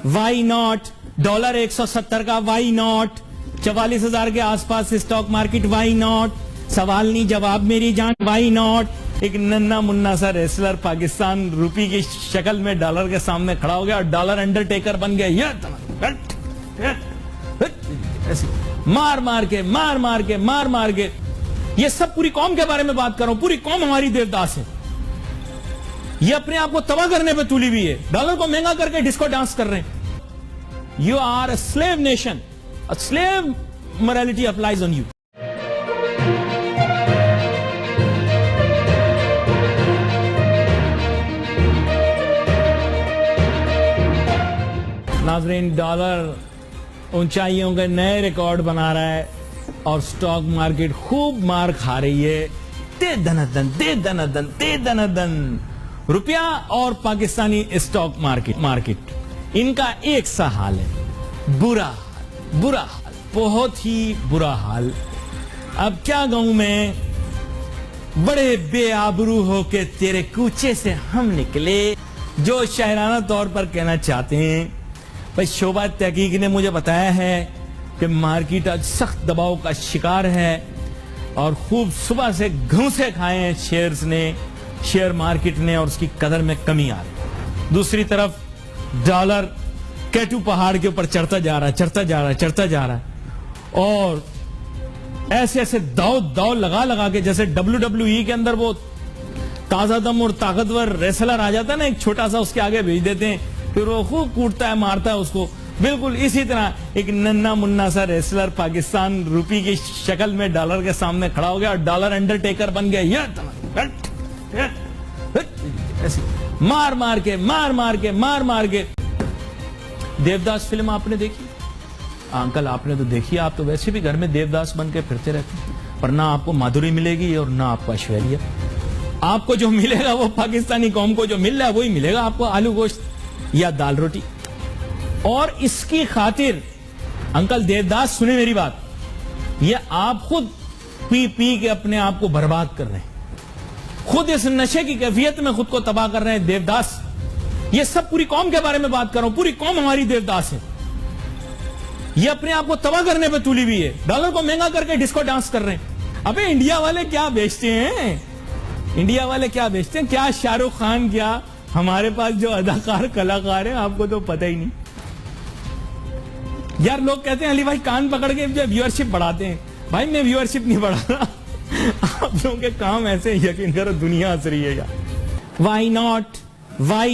Y not? Dollar 170 کا Y not? 44,000 کے آس پاس اسٹاک مارکیٹ وائی ناٹ؟ سوال نہیں جواب میری جان، وائی ناٹ؟ ایک ننا منا سا ریسلر پاکستان روپی کی شکل میں ڈالر کے سامنے کھڑا ہو گیا اور ڈالر انڈر ٹیکر بن گیا، مار مار کے یہ سب پوری قوم کے بارے میں بات کر رہا ہوں، پوری قوم ہماری دیوداس ہے، یہ اپنے آپ کو تباہ کرنے پہ تولی ہوئی ہے، ڈالر کو مہنگا کر کے ڈسکو ڈانس کر رہے ہیں۔ You are a slave nation, slave morality applies on you۔ ناظرین، ڈالر اونچائیوں کے نئے ریکارڈ بنا رہا ہے اور سٹاک مارکیٹ خوب مار کھا رہی ہے، دے دن روپیہ اور پاکستانی اسٹاک مارکیٹ ان کا ایک سا حال ہے، برا حال، بہت ہی برا حال۔ اب کیا کہوں میں، بڑے بے آبرو ہو کے تیرے کوچے سے ہم نکلے، جو شاعرانہ طور پر کہنا چاہتے ہیں۔ بھائی شعبہ تحقیق نے مجھے بتایا ہے کہ مارکیٹ آج سخت دباؤ کا شکار ہے اور خوب صبح سے گھونسے کھائے ہیں شیئرز نے، شیئر مارکیٹ نے، اور اس کی قدر میں کمی آ رہی۔ دوسری طرف ڈالر کیٹو پہاڑ کے اوپر چڑھتا جا رہا ہے اور ایسے داؤ لگا کے، جیسے WWE کے اندر وہ تازہ دم اور طاقتور ریسلر آ جاتا ہے نا، ایک چھوٹا سا اس کے آگے بھیج دیتے ہیں، پھر وہ خوب کوٹتا ہے، مارتا ہے اس کو، بالکل اسی طرح ایک ننا منا سا ریسلر پاکستان روپی کی شکل میں ڈالر کے سامنے کھڑا ہو گیا اور ڈالر انڈر ٹیکر بن گیا، مار کے۔ دیوداس فلم آپ نے دیکھی؟ انکل آپ نے تو دیکھی، آپ تو ویسے بھی گھر میں دیوداس بن کے پھرتے رہتے ہیں، پر نہ آپ کو مادھوری ملے گی اور نہ آپ کو ایشوریہ۔ آپ کو جو ملے گا وہ پاکستانی قوم کو جو مل رہا ہے وہی ملے گا آپ کو، آلو گوشت یا دال روٹی۔ اور اس کی خاطر انکل دیوداس سنیں میری بات، یہ آپ خود پی کے اپنے آپ کو برباد کر رہے ہیں، خود اس نشے کی کیفیت میں خود کو تباہ کر رہے ہیں۔ دیوداس، یہ سب پوری قوم کے بارے میں بات کر رہا ہوں، پوری قوم ہماری دیوداس ہے، یہ اپنے آپ کو تباہ کرنے پہ تولی ہوئی ہے، ڈالر کو مہنگا کر کے ڈسکو ڈانس کر رہے ہیں۔ ابے انڈیا والے کیا بیچتے ہیں، کیا شاہ رخ خان، کیا ہمارے پاس جو اداکار کلاکار ہیں، آپ کو تو پتہ ہی نہیں یار۔ لوگ کہتے ہیں علی بھائی کان پکڑ کے جو ویورشپ بڑھاتے ہیں، بھائی میں ویورشپ نہیں بڑھا رہا، آپ لوگوں کے کام ایسے، یقین کرو دنیا ہنس رہی ہے یار۔ Y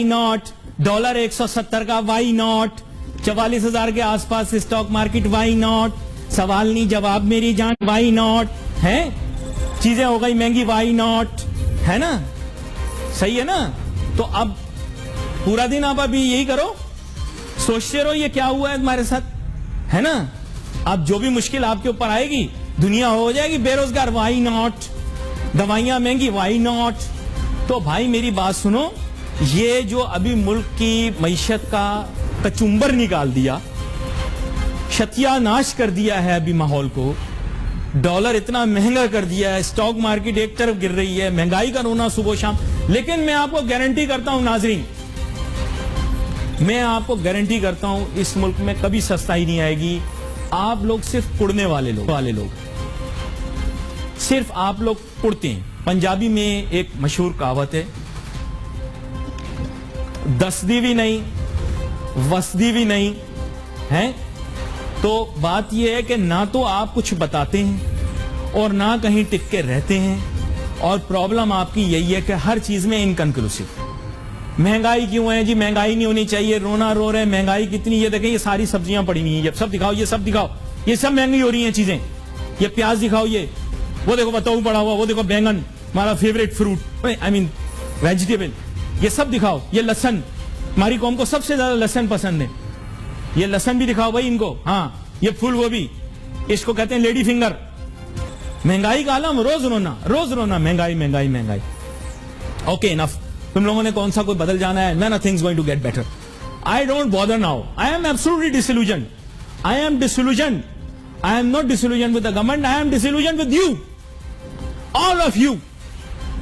not? ڈالر 170 کا وائی ناٹ؟ 44,000 کے آس پاس اسٹاک مارکیٹ وائی ناٹ؟ سوال نہیں جواب میری جان، وائی ناٹ ہے؟ چیزیں ہو گئی مہنگی، وائی ناٹ ہے نا، صحیح ہے نا؟ تو اب پورا دن آپ ابھی یہی کرو، سوچتے رہو یہ کیا ہوا ہے تمہارے ساتھ، ہے نا؟ اب جو بھی مشکل آپ کے اوپر آئے گی، دنیا ہو جائے گی بے روزگار، وائی ناٹ؟ دوائیاں مہنگی، وائی ناٹ؟ تو بھائی میری بات سنو، یہ جو ابھی ملک کی معیشت کا کچمبر نکال دیا، شتیا ناش کر دیا ہے ابھی ماحول کو، ڈالر اتنا مہنگا کر دیا ہے، اسٹاک مارکیٹ ایک طرف گر رہی ہے، مہنگائی کا رونا صبح و شام، لیکن میں آپ کو گارنٹی کرتا ہوں ناظرین، میں آپ کو گارنٹی کرتا ہوں اس ملک میں کبھی سستائی نہیں آئے گی۔ آپ لوگ صرف پڑنے والے لوگ صرف آپ لوگ پڑتے ہیں۔ پنجابی میں ایک مشہور کہاوت ہے، دسدی بھی نہیں وسدی بھی نہیں ہے، تو بات یہ ہے کہ نہ تو آپ کچھ بتاتے ہیں اور نہ کہیں ٹک کے رہتے ہیں، اور پرابلم آپ کی یہی ہے کہ ہر چیز میں انکنکلوسیو۔ مہنگائی کیوں ہے جی؟ مہنگائی نہیں ہونی چاہیے، رونا رو رہے ہیں، مہنگائی کتنی، یہ دیکھیں یہ ساری سبزیاں پڑی ہوئی ہیں، یہ سب دکھاؤ، یہ سب مہنگی ہو رہی ہیں چیزیں، یہ پیاز دکھاؤ، یہ وہ دیکھو بتاؤ پڑا ہوا، وہ دیکھو بینگن ہمارا فیوریٹ فروٹ، آئی مین ویجیٹیبل، یہ سب دکھاؤ، یہ لہسن، ہماری قوم کو سب سے زیادہ لہسن پسند ہے، یہ لہسن بھی دکھاؤ بھائی ان کو، ہاں یہ پھول گوبھی، اس کو کہتے ہیں لیڈی فنگر۔ مہنگائی کا عالم، روز رونا، مہنگائی۔ اوکے انف، تم لوگوں نے کون سا کوئی بدل جانا ہے؟ nothing's going to get better. I don't bother now. I am absolutely disillusioned. I am not disillusioned with the government. I am disillusioned with you. All of you.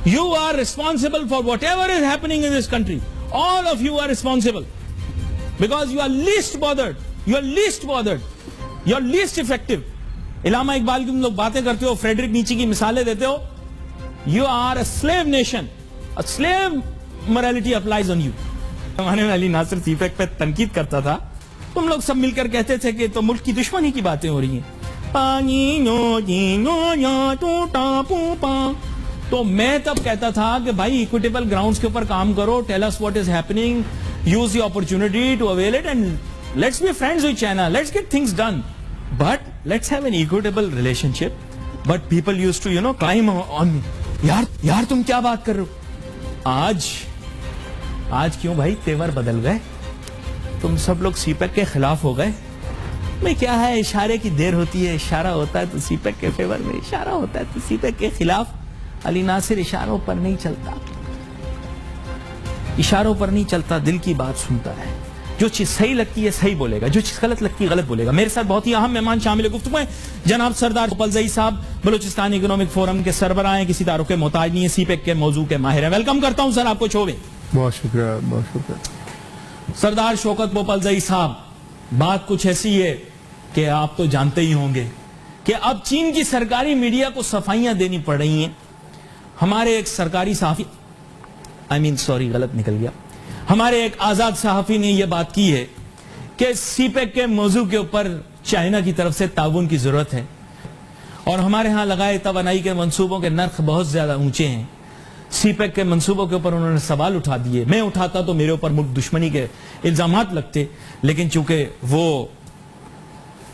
You are responsible for whatever is happening in this country. All of you are responsible. because you are least bothered, you are least bothered, you are least effective. علامہ اقبال کی تم لوگ باتیں کرتے ہو, Frederick نیچے کی مثالیں دیتے ہو. You are a slave nation, a slave morality applies on you. زمانے میں علی ناصر سی پیک پہ تنقید کرتا تھا, تم لوگ سب مل کر کہتے تھے کہ تو ملک کی دشمنی کی باتیں ہو رہی ہیں. تو میں تب کہتا تھا کہ بھائی ایکویٹیبل گراؤنڈز کے اوپر کام کرو, tell us what is happening, use the opportunity to avail it and let's be friends with China, let's get things done, but let's have an equitable relationship. But people used to claim on me, یار تم کیا بات کر رہے ہو. آج کیوں بھائی تیور بدل گئے, تم سب لوگ سی پیک کے خلاف ہو گئے. میں کیا ہے, اشارے کی دیر ہوتی ہے, اشارہ ہوتا ہے تو سی پیک کے فیور میں, اشارہ ہوتا ہے تو سی پیک کے خلاف. علی ناصر اشاروں پر نہیں چلتا, اشاروں پر نہیں چلتا, دل کی بات سنتا ہے. جو چیز صحیح لگتی ہے صحیح بولے گا, جو چیز غلط لگتی ہے غلط بولے گا. میرے ساتھ بہت ہی اہم مہمان شامل گفتگو ہیں. جناب سردار گوپلزئی صاحب بلوچستان اکنامک فورم کے سربراہ ہیں, کسی تعارف کے محتاج نہیں ہے, سی پیک کے موضوع کے ماہر ہیں. ویلکم کرتا ہوں سر آپ کو شو میں. بہت شکریہ, بہت شکریہ. سردار شوکت گوپلزئی صاحب, بات کچھ ایسی ہے کہ آپ تو جانتے ہی ہوں گے کہ اب چین کی سرکاری میڈیا کو صفائیاں دینی پڑ رہی ہیں. ہمارے ایک سرکاری صحافی, غلط نکل گیا, ہمارے ایک آزاد صحافی نے یہ بات کی ہے کہ سی پیک کے موضوع کے اوپر چائنا کی طرف سے تعاون کی ضرورت ہے, اور ہمارے ہاں لگائے توانائی کے منصوبوں کے نرخ بہت زیادہ اونچے ہیں. سی پیک کے منصوبوں کے اوپر انہوں نے سوال اٹھا دیے. میں اٹھاتا تو میرے اوپر ملک دشمنی کے الزامات لگتے, لیکن چونکہ وہ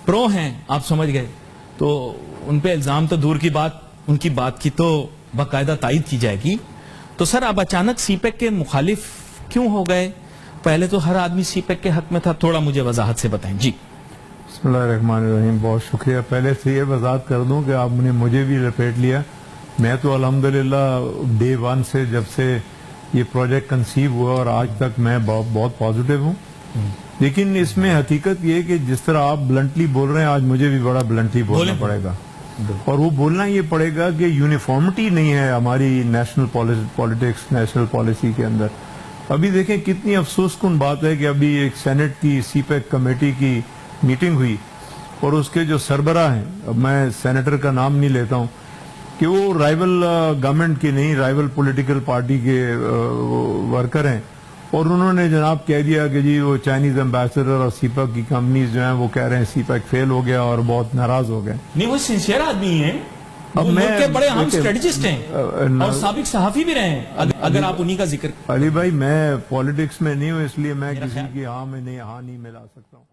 پرو ہیں, آپ سمجھ گئے, تو ان پہ الزام تو دور کی بات, ان کی بات کی تو باقاعدہ تائید کی جائے گی. تو سر اب اچانک سی پیک کے مخالف کیوں ہو گئے؟ پہلے تو ہر آدمی سی پیک کے حق میں تھا, تھوڑا مجھے وضاحت سے بتائیں. جی بسم اللہ الرحمن الرحیم. بہت شکریہ. پہلے سے یہ وضاحت کر دوں کہ آپ نے مجھے بھی لپیٹ لیا. میں تو الحمدللہ ڈے ون سے, جب سے یہ پروجیکٹ کنسیو ہوا اور آج تک میں بہت پازیٹیو ہوں. لیکن اس میں حقیقت یہ کہ جس طرح آپ بلنٹلی بول رہے ہیں, آج مجھے بھی بڑا بلنٹلی بولنا پڑے گا. اور وہ بولنا یہ پڑے گا کہ یونیفارمٹی نہیں ہے ہماری نیشنل پالیٹکس, نیشنل پالیسی کے اندر. ابھی دیکھیں کتنی افسوس کن بات ہے کہ ابھی ایک سینٹ کی سی پیک کمیٹی کی میٹنگ ہوئی, اور اس کے جو سربراہ ہیں, اب میں سینیٹر کا نام نہیں لیتا ہوں, کہ وہ رائیول گورنمنٹ کے نہیں, رائیول پولیٹیکل پارٹی کے ورکر ہیں, اور انہوں نے جناب کہہ دیا کہ جی وہ چائنیز ایمبیسڈر اور سی پیک کی کمپنیز جو ہیں وہ کہہ رہے ہیں سی پیک فیل ہو گیا, اور بہت ناراض ہو گئے. نہیں, وہ سنسیئر آدمی ہیں, اب میں کے بڑے اہم اسٹریٹجسٹ ہیں اور سابق صحافی بھی رہے ہیں, اگر آپ انہی کا ذکر. علی بھائی, میں پالیٹکس میں نہیں ہوں, اس لیے میں کسی کی ہاں میں نہیں ملا سکتا ہوں.